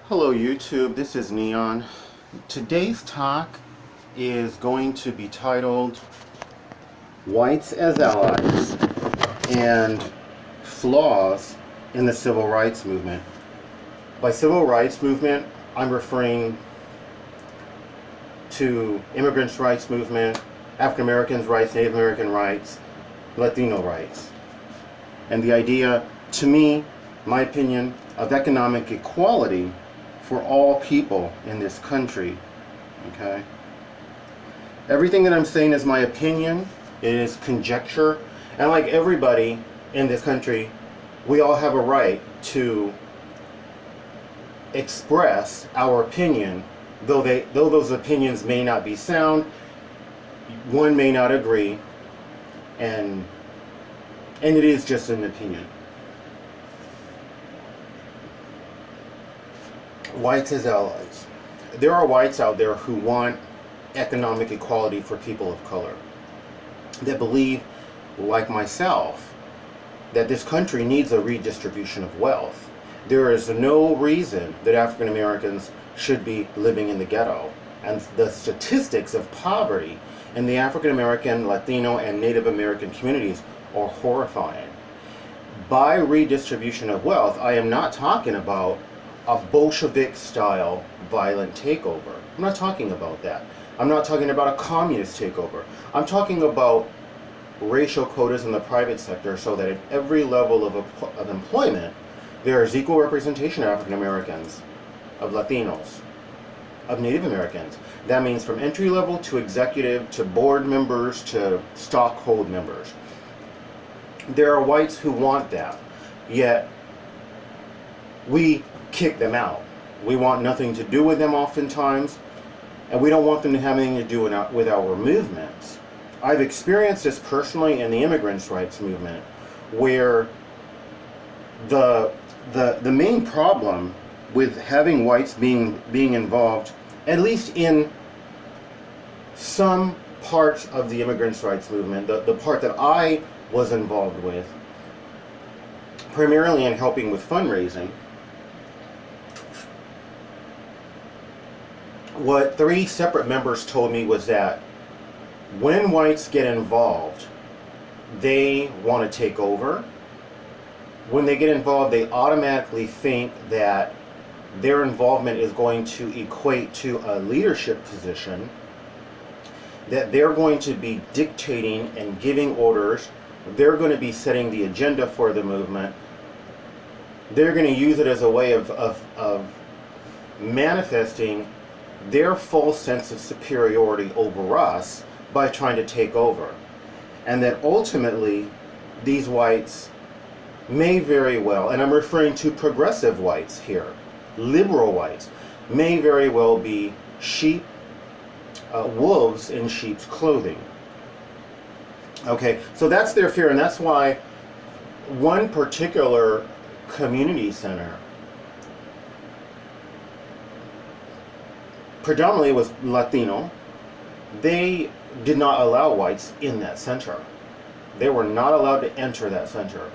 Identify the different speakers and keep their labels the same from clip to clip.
Speaker 1: Hello YouTube, this is Neon. Today's talk is going to be titled Whites as Allies and Flaws in the Civil Rights Movement. By Civil Rights Movement, I'm referring to immigrants' rights movement, African Americans' rights, Native American rights, Latino rights. And the idea, to me, my opinion, of economic equality for all people in this country. Okay? Everything that I'm saying is my opinion. It is conjecture. And like everybody in this country, we all have a right to express our opinion, though those opinions may not be sound, one may not agree, and it is just an opinion. Whites as allies. There are whites out there who want economic equality for people of color, that believe, like myself, that this country needs a redistribution of wealth. There is no reason that African Americans should be living in the ghetto, and the statistics of poverty in the African American, Latino, and Native American communities are horrifying. By redistribution of wealth, I am not talking about a Bolshevik-style violent takeover. I'm not talking about that. I'm not talking about a communist takeover. I'm talking about racial quotas in the private sector so that at every level of employment, there is equal representation of African Americans, of Latinos, of Native Americans. That means from entry level to executive to board members to stockhold members. There are whites who want that, yet we kick them out. We want nothing to do with them oftentimes, and we don't want them to have anything to do with our movements. I've experienced this personally in the immigrants' rights movement, where the main problem with having whites being involved, at least in some parts of the immigrants' rights movement, the part that I was involved with, primarily in helping with fundraising, what three separate members told me was that when whites get involved, they want to take over. When they get involved, they automatically think that their involvement is going to equate to a leadership position, that they're going to be dictating and giving orders, they're going to be setting the agenda for the movement, they're going to use it as a way of manifesting their full sense of superiority over us by trying to take over. And that ultimately these whites may very well, and I'm referring to progressive whites here, liberal whites, may very well be wolves in sheep's clothing. Okay, so that's their fear, and that's why one particular community center, predominantly was Latino, they did not allow whites in that center. They were not allowed to enter that center.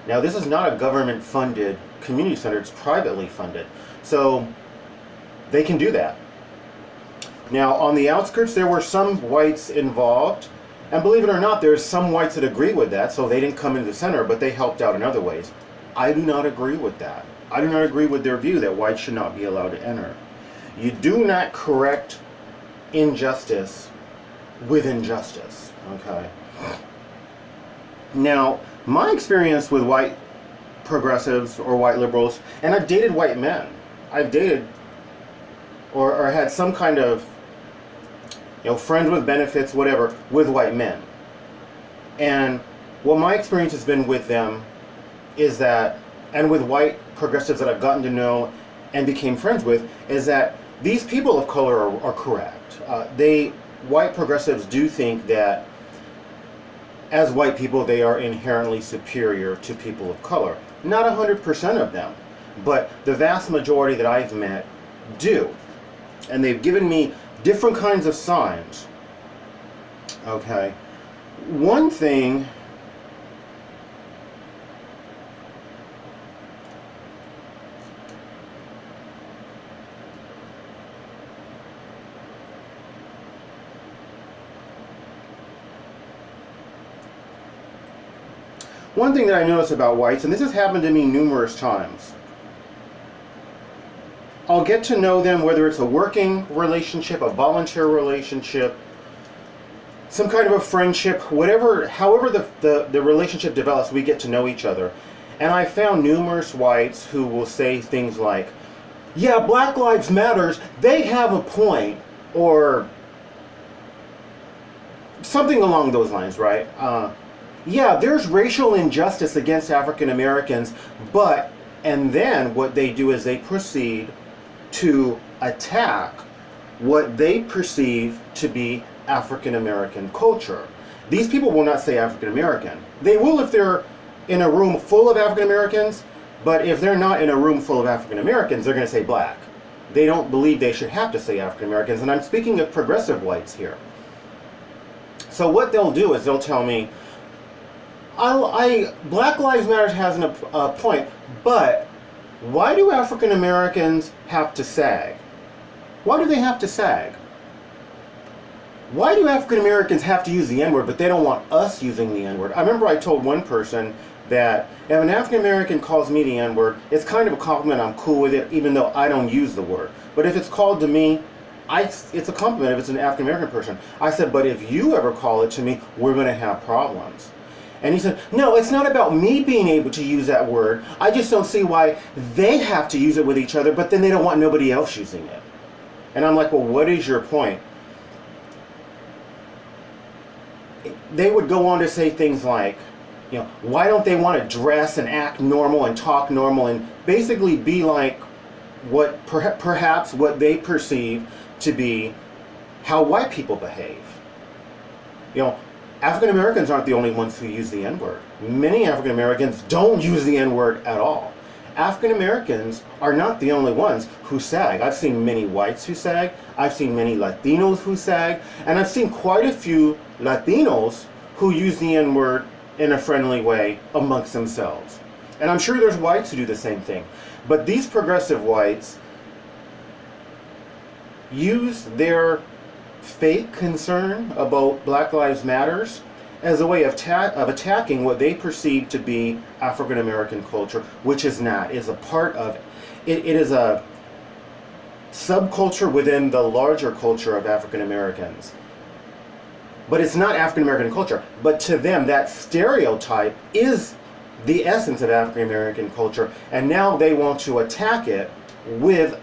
Speaker 1: Now, this is not a government-funded community center, it's privately funded. So they can do that. Now, on the outskirts, there were some whites involved, and believe it or not, there's some whites that agree with that, so they didn't come into the center, but they helped out in other ways. I do not agree with that. I do not agree with their view that whites should not be allowed to enter. You do not correct injustice with injustice, okay? Now, my experience with white progressives or white liberals, and I've dated white men. I've dated or had some kind of, friends with benefits, whatever, with white men. And what my experience has been with them is that, and with white progressives that I've gotten to know and became friends with, is that these people of color are correct. White progressives do think that as white people they are inherently superior to people of color. Not 100% of them, but the vast majority that I've met do. And they've given me different kinds of signs. Okay. One thing One thing that I notice about whites, and this has happened to me numerous times, I'll get to know them, whether it's a working relationship, a volunteer relationship, some kind of a friendship, whatever, however the relationship develops, we get to know each other. And I found numerous whites who will say things like, yeah, Black Lives Matters, they have a point, or something along those lines, right? Yeah, there's racial injustice against African Americans, but, and then what they do is they proceed to attack what they perceive to be African American culture. These people will not say African American. They will if they're in a room full of African Americans, but if they're not in a room full of African Americans, they're going to say black. They don't believe they should have to say African Americans, and I'm speaking of progressive whites here. So what they'll do is they'll tell me, Black Lives Matter has a point, but why do African Americans have to sag? Why do they have to sag? Why do African Americans have to use the N-word, but they don't want us using the N-word? I remember I told one person that if an African American calls me the N-word, it's kind of a compliment, I'm cool with it, even though I don't use the word. But if it's called to me, it's a compliment if it's an African American person. I said, but if you ever call it to me, we're going to have problems. And he said, no, it's not about me being able to use that word. I just don't see why they have to use it with each other, but then they don't want nobody else using it. And I'm like, well, what is your point? They would go on to say things like, you know, why don't they want to dress and act normal and talk normal and basically be like what perhaps what they perceive to be how white people behave. You know, African Americans aren't the only ones who use the N-word. Many African Americans don't use the N-word at all. African Americans are not the only ones who sag. I've seen many whites who sag, I've seen many Latinos who sag, and I've seen quite a few Latinos who use the N-word in a friendly way amongst themselves. And I'm sure there's whites who do the same thing. But these progressive whites use their fake concern about Black Lives Matters as a way of attacking what they perceive to be African American culture, which is not. It is a part of it. It is a subculture within the larger culture of African Americans. But it's not African American culture. But to them, that stereotype is the essence of African American culture, and now they want to attack it with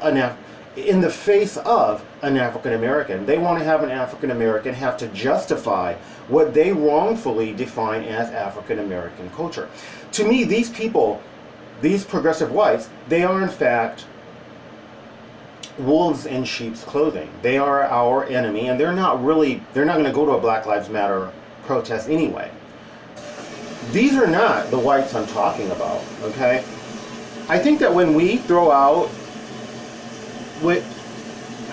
Speaker 1: in the face of an African American. They want to have an African American have to justify what they wrongfully define as African American culture. To me, these people, these progressive whites, they are in fact wolves in sheep's clothing. They are our enemy, and they're not going to go to a Black Lives Matter protest anyway. These are not the whites I'm talking about, okay? I think that when we throw out,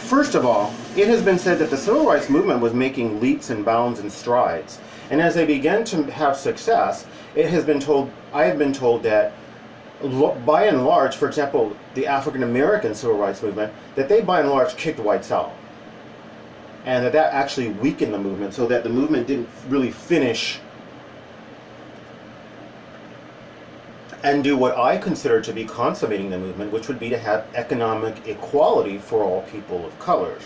Speaker 1: first of all, it has been said that the civil rights movement was making leaps and bounds and strides. And as they began to have success, I have been told that by and large, for example, the African American civil rights movement, that they by and large kicked whites out. And that actually weakened the movement, so that the movement didn't really finish and do what I consider to be consummating the movement, which would be to have economic equality for all people of colors.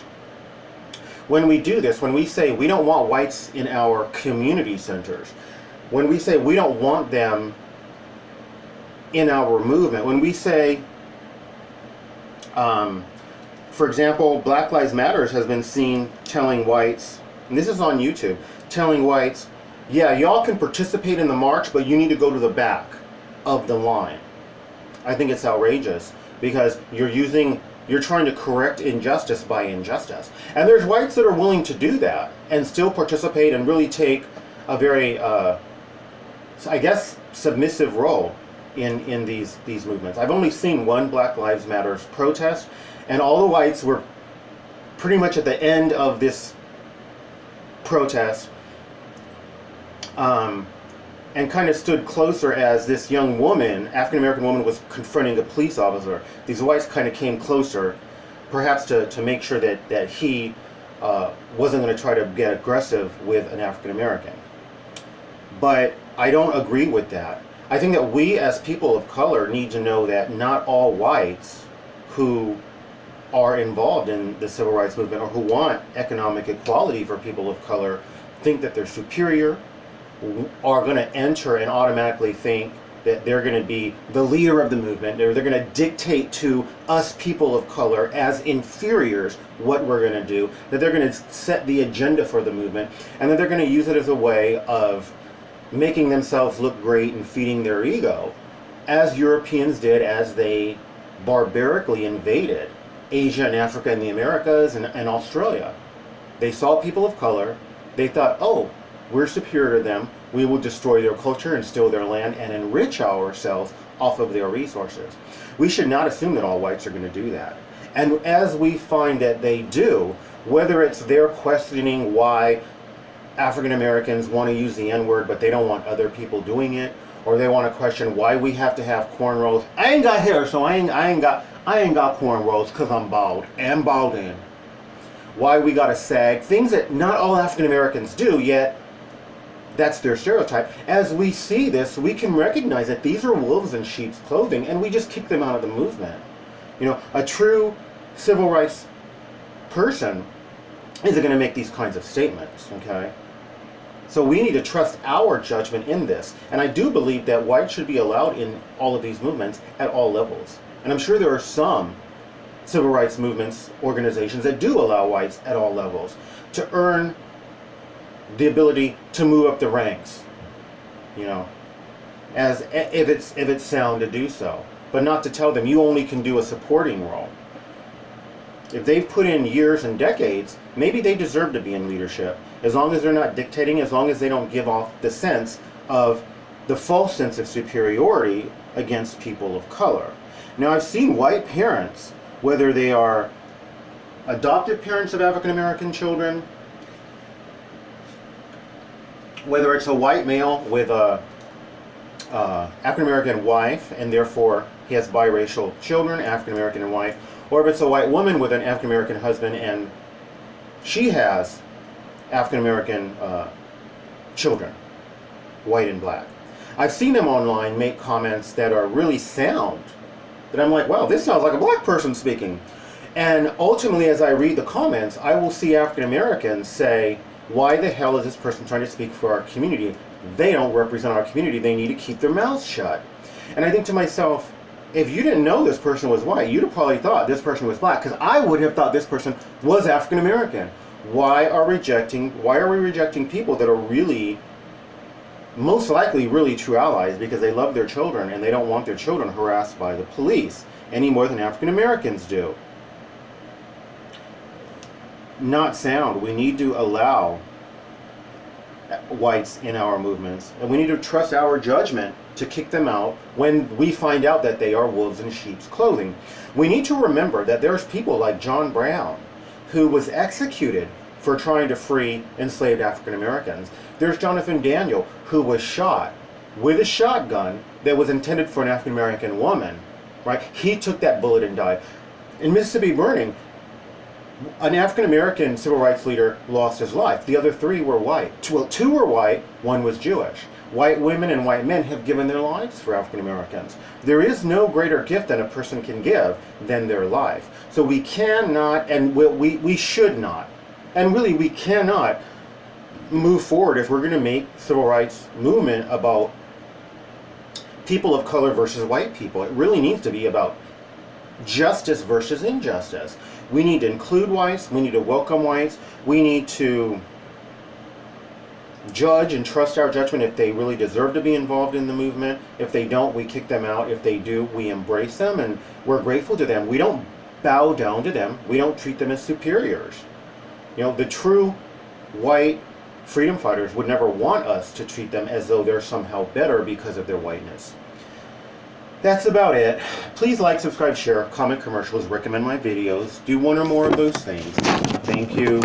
Speaker 1: When we do this, when we say we don't want whites in our community centers, when we say we don't want them in our movement, when we say, for example, Black Lives Matter has been seen telling whites, and this is on YouTube, telling whites, yeah, y'all can participate in the march, but you need to go to the back of the line. I think it's outrageous, because you're trying to correct injustice by injustice. And there's whites that are willing to do that and still participate and really take a very, I guess, submissive role in these movements. I've only seen one Black Lives Matter protest, and all the whites were pretty much at the end of this protest, and kind of stood closer as this young woman, African-American woman, was confronting a police officer. These whites kind of came closer, perhaps to make sure that he wasn't going to try to get aggressive with an African-American. But I don't agree with that. I think that we as people of color need to know that not all whites who are involved in the civil rights movement or who want economic equality for people of color think that they're superior, are going to enter and automatically think that they're going to be the leader of the movement, or they're going to dictate to us people of color as inferiors what we're going to do, that they're going to set the agenda for the movement, and that they're going to use it as a way of making themselves look great and feeding their ego, as Europeans did as they barbarically invaded Asia and Africa and the Americas and Australia. They saw people of color, they thought, oh, we're superior to them, we will destroy their culture and steal their land and enrich ourselves off of their resources. We should not assume that all whites are going to do that. And as we find that they do, whether it's their questioning why African Americans want to use the N-word but they don't want other people doing it, or they want to question why we have to have cornrows. I ain't got hair, so I ain't got cornrows because I'm bald and balding. Why we got to sag, things that not all African Americans do, yet that's their stereotype. As we see this, we can recognize that these are wolves in sheep's clothing, and we just kick them out of the movement. You know, a true civil rights person isn't going to make these kinds of statements, okay? So we need to trust our judgment in this. And I do believe that whites should be allowed in all of these movements at all levels. And I'm sure there are some civil rights movements, organizations that do allow whites at all levels to earn the ability to move up the ranks, you know, as if it's sound to do so, but not to tell them you only can do a supporting role. If they've put in years and decades, maybe they deserve to be in leadership, as long as they're not dictating, as long as they don't give off the sense of the false sense of superiority against people of color. Now, I've seen white parents, whether they are adopted parents of African American children, whether it's a white male with a African American wife and therefore he has biracial children, African American and white, or if it's a white woman with an African American husband and she has African American children, white and black. I've seen them online make comments that are really sound, that I'm like, wow, this sounds like a black person speaking. And ultimately, as I read the comments, I will see African Americans say, why the hell is this person trying to speak for our community? They don't represent our community. They need to keep their mouths shut. And I think to myself, if you didn't know this person was white, you'd have probably thought this person was black, because I would have thought this person was African American. Why are we rejecting people that are really, most likely really true allies because they love their children and they don't want their children harassed by the police any more than African Americans do? Not sound. We need to allow whites in our movements, and we need to trust our judgment to kick them out when we find out that they are wolves in sheep's clothing. We need to remember that there's people like John Brown, who was executed for trying to free enslaved African Americans. There's Jonathan Daniel, who was shot with a shotgun that was intended for an African American woman, right? He took that bullet and died. In Mississippi Burning, an African American civil rights leader lost his life. The other three were white. Well, two were white, one was Jewish. White women and white men have given their lives for African Americans. There is no greater gift that a person can give than their life. So we cannot, and we should not, and really we cannot move forward if we're going to make civil rights movement about people of color versus white people. It really needs to be about justice versus injustice. We need to include whites, we need to welcome whites, we need to judge and trust our judgment if they really deserve to be involved in the movement. If they don't, we kick them out. If they do, we embrace them and we're grateful to them. We don't bow down to them. We don't treat them as superiors. You know, the true white freedom fighters would never want us to treat them as though they're somehow better because of their whiteness. That's about it. Please like, subscribe, share, comment commercials, recommend my videos. Do one or more of those things. Thank you.